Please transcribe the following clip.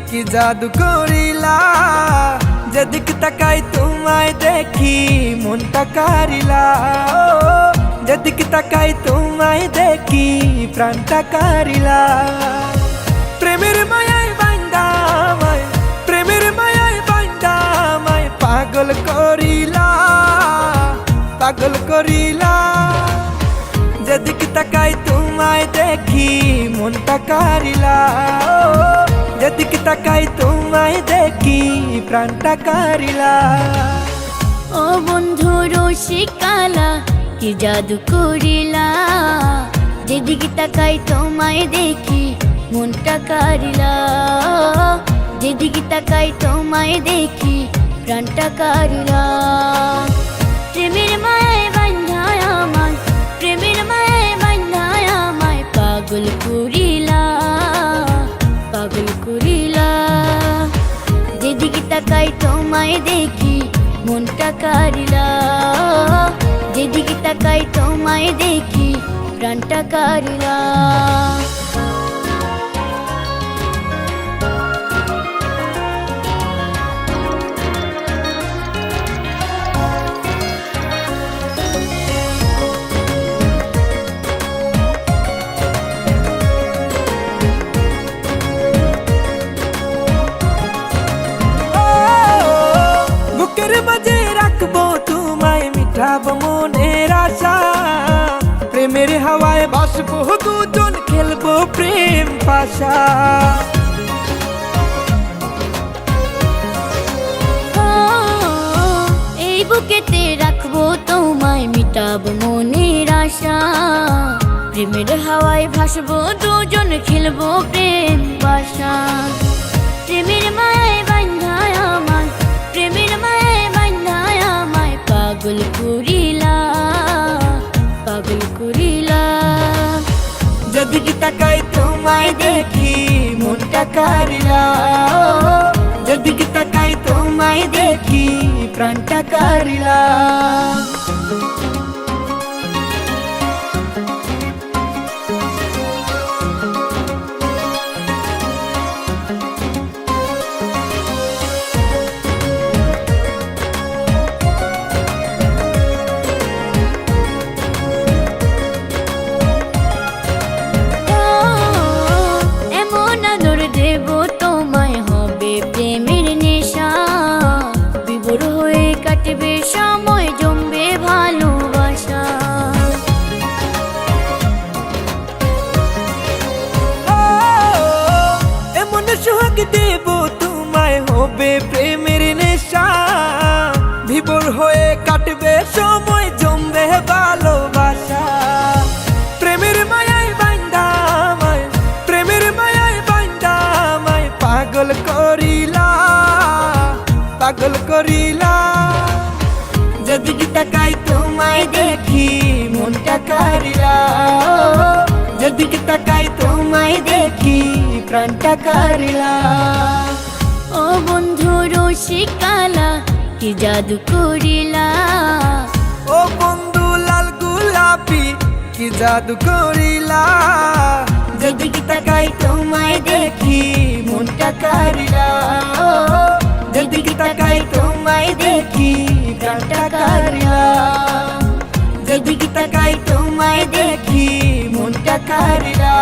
কি জাদু করিলা, যেদিক তাকাই তোমায় দেখি মনটা কারিলা। যেদিক তাকাই তোমায় দেখি প্রাণটা কারিলা। প্রেমের মায়ায় বান্দা আমায়, প্রেমের মায়ায় বান্দা আমায় পাগল করিলা, পাগল করিলা। যেদিক তাকাই তোমায় দেখি মনটা কারিলা। যেদিক তাকাই তোমায় দেখি প্রাণটা কারিলা। ও বন্ধু রসিকালা কি জাদু করিলা, যেদিক তাকাই তোমায় দেখি মনটা কারিলা। যেদিক তাকাই তোমায় দেখি প্রাণটা কারিলা। প্রেমের মায়ায় বান্ধায় আমায়, প্রেমের মায়ায় বান্ধায় আমায় পাগল করিলা, পাগল করিলা। যেদিকে তাকাই তোমায় দেখি মনটা কারিলা। যেদিকে তাকাই তোমায় দেখি প্রাণটা কারিলা। মিঠাব মনের আশা, প্রেমের হাওয়ায় বাসবো দুজন, খেলবো প্রেম পাশা। এই বুকেতে রাখবো তোমায়, মিটাব মনের আশা। প্রেমের হাওয়ায় ভাসবো দুজন, খেলবো প্রেম পাশা। প্রেমের মায়ায় বান্ধায় আমায়, প্রেমের মায়ায় বান্ধায় আমায় পাগল করিলা, পাগল করিলা। যেদিকে তাকাই তোমায় দেখি মনটা কারিলা। যেদিকে তাকাই তোমায় দেখি প্রাণটা কারিলা। সময় জমবে ভালোবাসা। এমন সোহাগ দেব তোমায়, হবে প্রেমের নেশা। বিভোর হয়ে কাটবে সময়, জমবে ভালোবাসা। প্রেমের মায়ায় বান্দা আমায়, প্রেমের মায়ায় বান্দা আমায় পাগল করিলা, পাগল করিলা। যেদিকে তাকাই তোমায় দেখি মনটা কারিলা। যেদিকে তাকাই তোমায় দেখি প্রাণটা কারিলা। ও বন্ধু রসিকালা কি জাদু করিলা, ও বন্ধু লাল গোলাপি কি জাদু করিলা। যেদিকে তাকাই তোমায় দেখি মনটা কারিলা। যেদিকে তাকাই তোমায় দেখি প্রাণটা কারিলা। যেদিকে তাকাই তোমায় দেখি মনটা কারিলা।